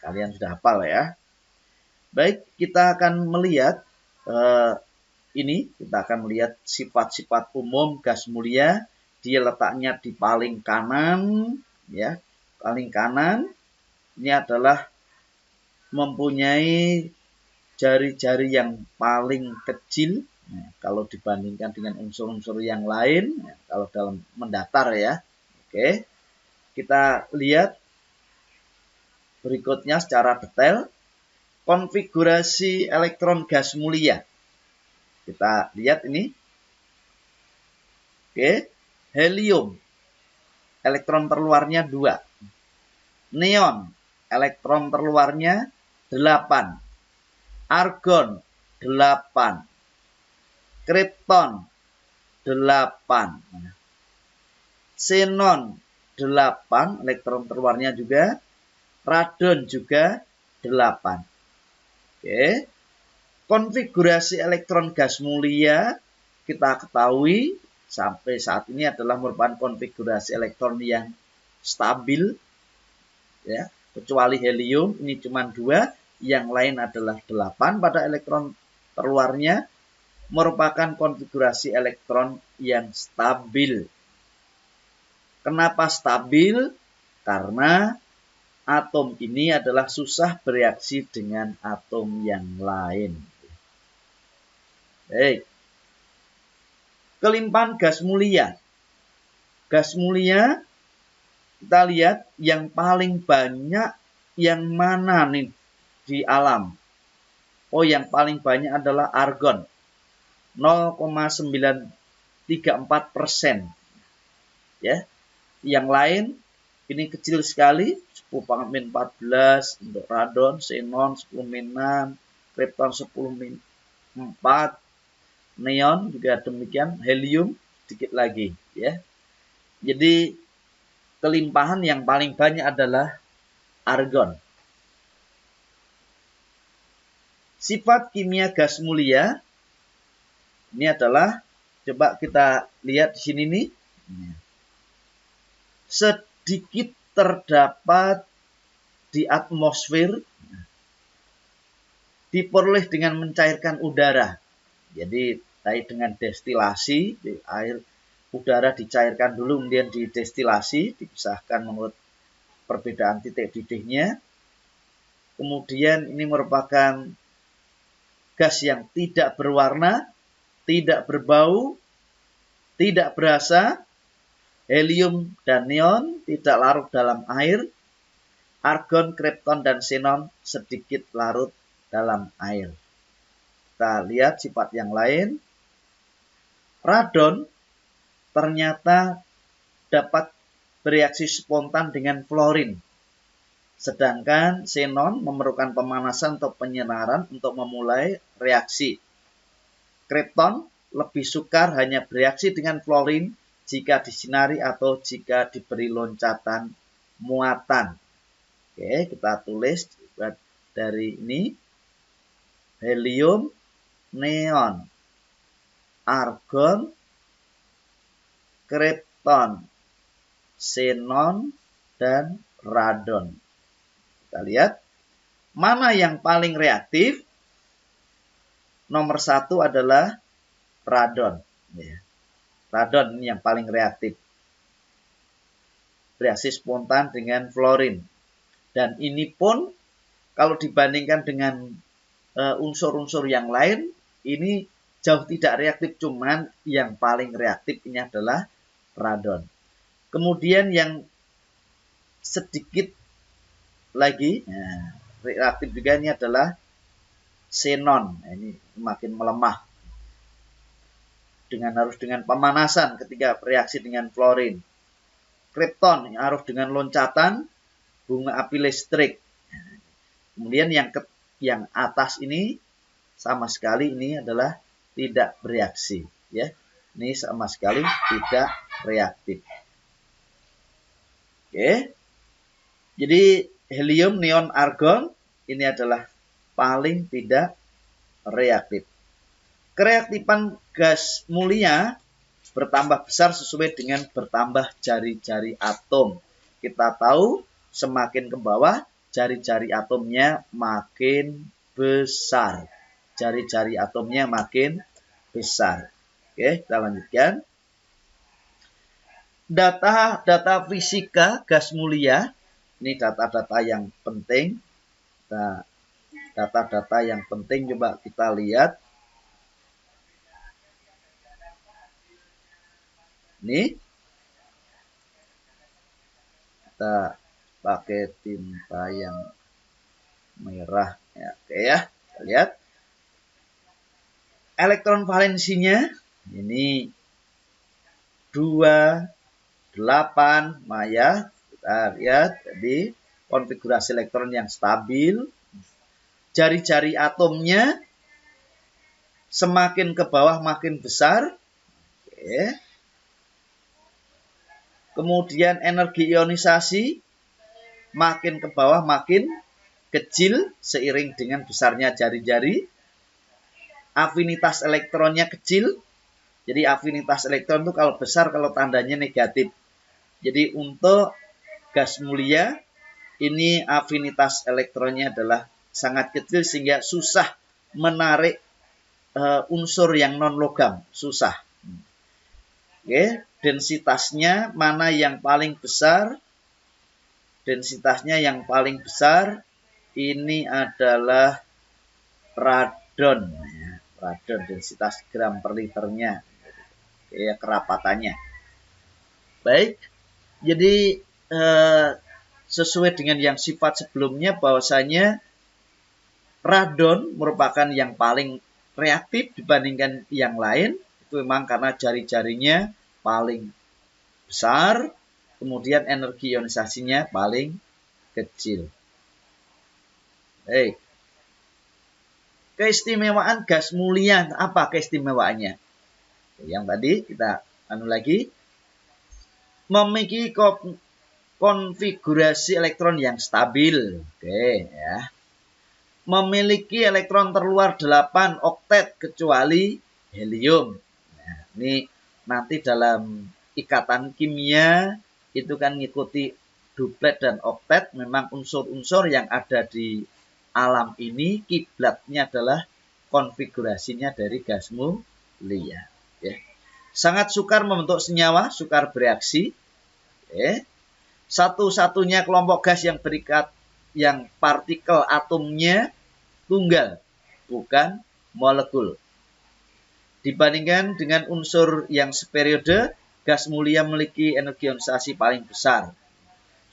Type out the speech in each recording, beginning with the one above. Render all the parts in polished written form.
Kalian sudah hafal ya. Baik, kita akan melihat kita akan melihat sifat-sifat umum gas mulia. Dia letaknya di paling kanan, ya. Paling kanan ini adalah mempunyai jari-jari yang paling kecil. Nah, kalau dibandingkan dengan unsur-unsur yang lain, kalau dalam mendatar ya. Oke, kita lihat berikutnya secara detail. Konfigurasi elektron gas mulia. Kita lihat ini. Oke, helium. Elektron terluarnya 2. Neon. Elektron terluarnya 8. Argon 8. Krypton 8. Xenon 8. Elektron terluarnya juga. Radon juga 8. Oke. Konfigurasi elektron gas mulia kita ketahui sampai saat ini adalah merupakan konfigurasi elektron yang stabil, ya, kecuali helium ini cuma 2, yang lain adalah 8 pada elektron terluarnya, merupakan konfigurasi elektron yang stabil. Kenapa stabil? Karena atom ini adalah susah bereaksi dengan atom yang lain. Baik. Kelimpahan gas mulia. Gas mulia, kita lihat yang paling banyak yang mana nih di alam? Oh, yang paling banyak adalah argon. 0,934%. Ya. Yang lain ini kecil sekali, 10⁻⁴ untuk radon, xenon 10⁻⁶, krypton 10⁻⁴, neon juga demikian, helium sedikit lagi, ya. Jadi kelimpahan yang paling banyak adalah argon. Sifat kimia gas mulia ini adalah, coba kita lihat di sini nih. Sedikit terdapat di atmosfer, diperoleh dengan mencairkan udara. Jadi dengan destilasi, air udara dicairkan dulu, kemudian didestilasi, dipisahkan menurut perbedaan titik didihnya. Kemudian ini merupakan gas yang tidak berwarna, tidak berbau, tidak berasa. Helium dan neon tidak larut dalam air. Argon, krypton, dan xenon sedikit larut dalam air. Kita lihat sifat yang lain. Radon ternyata dapat bereaksi spontan dengan fluorin. Sedangkan xenon memerlukan pemanasan atau penyinaran untuk memulai reaksi. Krypton lebih sukar hanya bereaksi dengan fluorin jika disinari atau jika diberi loncatan muatan. Oke, kita tulis dari ini. Helium, neon, argon, krypton, xenon, dan radon. Kita lihat mana yang paling reaktif. Nomor 1 adalah radon. Radon ini yang paling reaktif. Bereaksi spontan dengan fluorin. Dan ini pun kalau dibandingkan dengan unsur-unsur yang lain, ini jauh tidak reaktif, cuman yang paling reaktif ini adalah radon. Kemudian yang sedikit lagi reaktif juga ini adalah xenon. Ini makin melemah. Harus dengan pemanasan ketika bereaksi dengan fluorin. Krypton harus dengan loncatan bunga api listrik. Kemudian yang atas ini sama sekali ini adalah tidak bereaksi, ya. Ini sama sekali tidak reaktif. Oke. Jadi helium, neon, argon ini adalah paling tidak reaktif. Kereaktifan gas mulia bertambah besar sesuai dengan bertambah jari-jari atom. Kita tahu semakin ke bawah jari-jari atomnya makin besar. Jari-jari atomnya makin besar. Oke, kita lanjutkan. Data fisika gas mulia. Ini data-data yang penting. Nah, data-data yang penting coba kita lihat. Ini kita pakai tinta yang merah ya. Oke ya, kita lihat. Elektron valensinya ini 2, 8, ya. Kita lihat, jadi konfigurasi elektron yang stabil. Jari-jari atomnya semakin ke bawah makin besar. Oke. Kemudian energi ionisasi makin ke bawah makin kecil seiring dengan besarnya jari-jari. Afinitas elektronnya kecil. Jadi afinitas elektron itu kalau besar kalau tandanya negatif. Jadi untuk gas mulia ini afinitas elektronnya adalah sangat kecil sehingga susah menarik unsur yang non logam, susah. Oke, densitasnya mana yang paling besar? Densitasnya yang paling besar ini adalah radon. Radon densitas gram per liternya. Ya, kerapatannya. Baik, jadi sesuai dengan yang sifat sebelumnya bahwasanya radon merupakan yang paling reaktif dibandingkan yang lain. Itu memang karena jari-jarinya paling besar, kemudian energi ionisasinya paling kecil. Baik. Keistimewaan gas mulia, apa keistimewaannya? Yang tadi kita lagi, memiliki konfigurasi elektron yang stabil. Oke, ya. Memiliki elektron terluar 8 oktet kecuali helium. Nah, ini nanti dalam ikatan kimia itu kan ngikuti duplet dan oktet. Memang unsur-unsur yang ada di alam ini kiblatnya adalah konfigurasinya dari gas mulia. Ya. Sangat sukar membentuk senyawa, sukar bereaksi. Ya. Satu-satunya kelompok gas yang berikat yang partikel atomnya tunggal, bukan molekul. Dibandingkan dengan unsur yang seperiode, gas mulia memiliki energi ionisasi paling besar.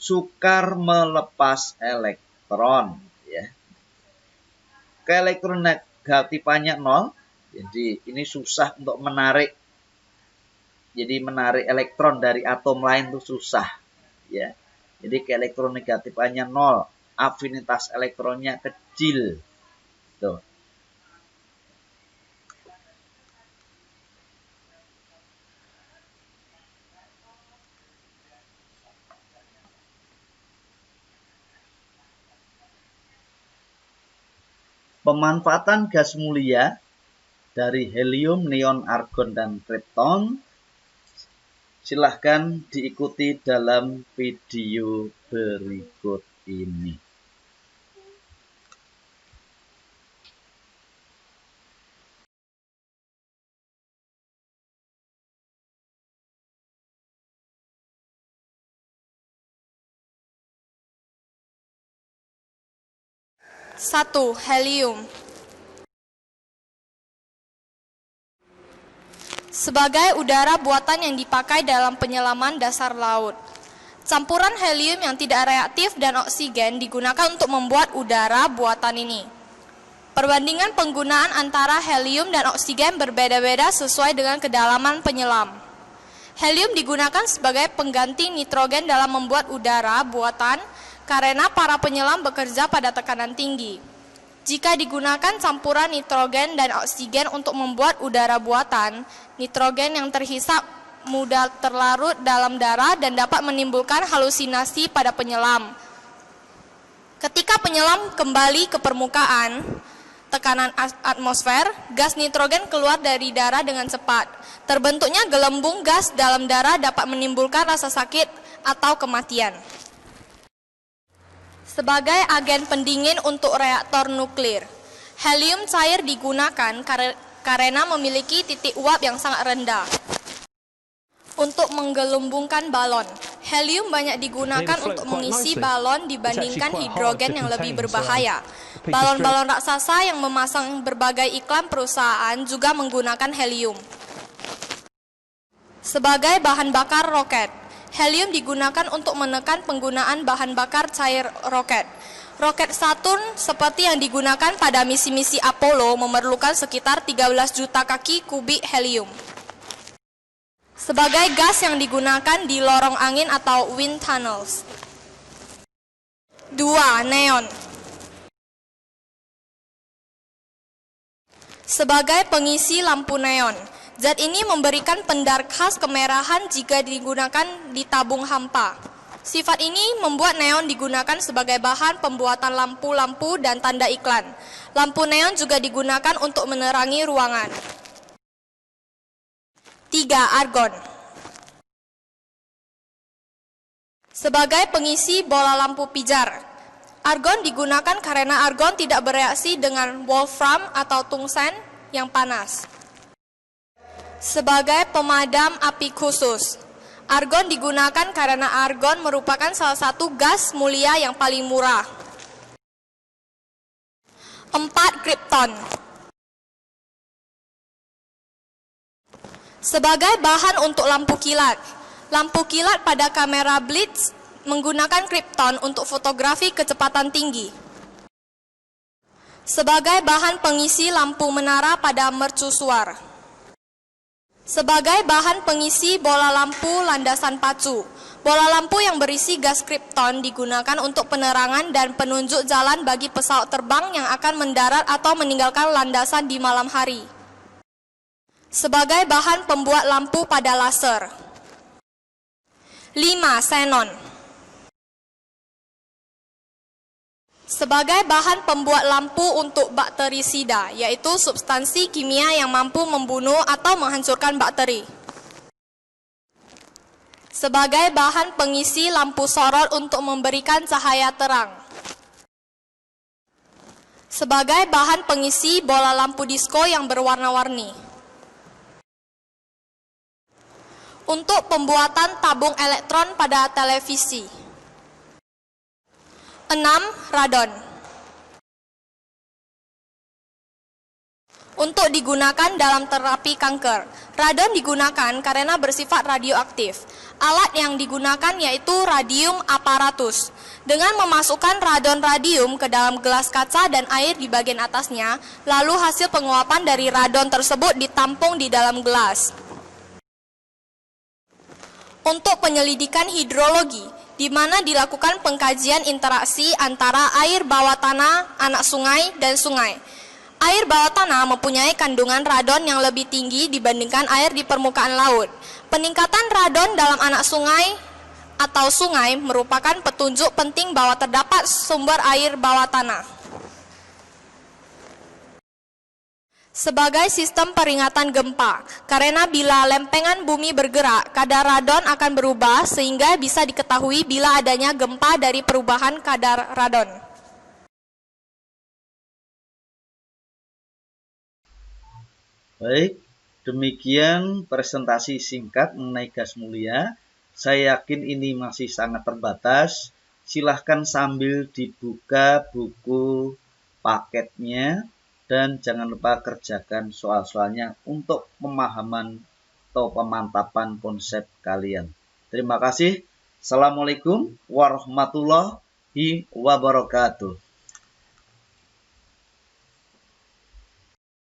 Sukar melepas elektron. Ya. Keelektronegatifannya 0. Jadi ini susah untuk menarik. Jadi menarik elektron dari atom lain itu susah. Ya. Jadi keelektronegatifannya 0. Afinitas elektronnya kecil. Tuh. Pemanfaatan gas mulia dari helium, neon, argon, dan krypton silahkan diikuti dalam video berikut ini. Satu, helium. Sebagai udara buatan yang dipakai dalam penyelaman dasar laut. Campuran helium yang tidak reaktif dan oksigen digunakan untuk membuat udara buatan ini. Perbandingan penggunaan antara helium dan oksigen berbeda-beda sesuai dengan kedalaman penyelam. Helium digunakan sebagai pengganti nitrogen dalam membuat udara buatan karena para penyelam bekerja pada tekanan tinggi. Jika digunakan campuran nitrogen dan oksigen untuk membuat udara buatan, nitrogen yang terhisap mudah terlarut dalam darah dan dapat menimbulkan halusinasi pada penyelam. Ketika penyelam kembali ke permukaan, tekanan atmosfer, gas nitrogen keluar dari darah dengan cepat. Terbentuknya gelembung gas dalam darah dapat menimbulkan rasa sakit atau kematian. Sebagai agen pendingin untuk reaktor nuklir, helium cair digunakan karena memiliki titik uap yang sangat rendah. Untuk menggelembungkan balon, helium banyak digunakan untuk mengisi balon dibandingkan hidrogen yang lebih berbahaya. Balon-balon raksasa yang memasang berbagai iklan perusahaan juga menggunakan helium. Sebagai bahan bakar roket, helium digunakan untuk menekan penggunaan bahan bakar cair roket. Roket Saturn seperti yang digunakan pada misi-misi Apollo memerlukan sekitar 13 juta kaki kubik helium. Sebagai gas yang digunakan di lorong angin atau wind tunnels. 2. Neon. Sebagai pengisi lampu neon, zat ini memberikan pendar khas kemerahan jika digunakan di tabung hampa. Sifat ini membuat neon digunakan sebagai bahan pembuatan lampu-lampu dan tanda iklan. Lampu neon juga digunakan untuk menerangi ruangan. 3. Argon. Sebagai pengisi bola lampu pijar, argon digunakan karena argon tidak bereaksi dengan wolfram atau tungsten yang panas. Sebagai pemadam api khusus, argon digunakan karena argon merupakan salah satu gas mulia yang paling murah. 4. Krypton. Sebagai bahan untuk lampu kilat pada kamera blitz menggunakan krypton untuk fotografi kecepatan tinggi. Sebagai bahan pengisi lampu menara pada mercusuar. Sebagai bahan pengisi bola lampu landasan pacu. Bola lampu yang berisi gas krypton digunakan untuk penerangan dan penunjuk jalan bagi pesawat terbang yang akan mendarat atau meninggalkan landasan di malam hari. Sebagai bahan pembuat lampu pada laser. 5. Xenon. Sebagai bahan pembuat lampu untuk bakterisida, yaitu substansi kimia yang mampu membunuh atau menghancurkan bakteri. Sebagai bahan pengisi lampu sorot untuk memberikan cahaya terang. Sebagai bahan pengisi bola lampu disko yang berwarna-warni. Untuk pembuatan tabung elektron pada televisi. 6. Radon. Untuk digunakan dalam terapi kanker, radon digunakan karena bersifat radioaktif. Alat yang digunakan yaitu radium aparatus. Dengan memasukkan radon radium ke dalam gelas kaca dan air di bagian atasnya, lalu hasil penguapan dari radon tersebut ditampung di dalam gelas. Untuk penyelidikan hidrologi, di mana dilakukan pengkajian interaksi antara air bawah tanah, anak sungai, dan sungai. Air bawah tanah mempunyai kandungan radon yang lebih tinggi dibandingkan air di permukaan laut. Peningkatan radon dalam anak sungai atau sungai merupakan petunjuk penting bahwa terdapat sumber air bawah tanah. Sebagai sistem peringatan gempa, karena bila lempengan bumi bergerak, kadar radon akan berubah sehingga bisa diketahui bila adanya gempa dari perubahan kadar radon. Baik, demikian presentasi singkat mengenai gas mulia. Saya yakin ini masih sangat terbatas. Silahkan sambil dibuka buku paketnya. Dan jangan lupa kerjakan soal-soalnya untuk pemahaman atau pemantapan konsep kalian. Terima kasih. Assalamualaikum warahmatullahi wabarakatuh.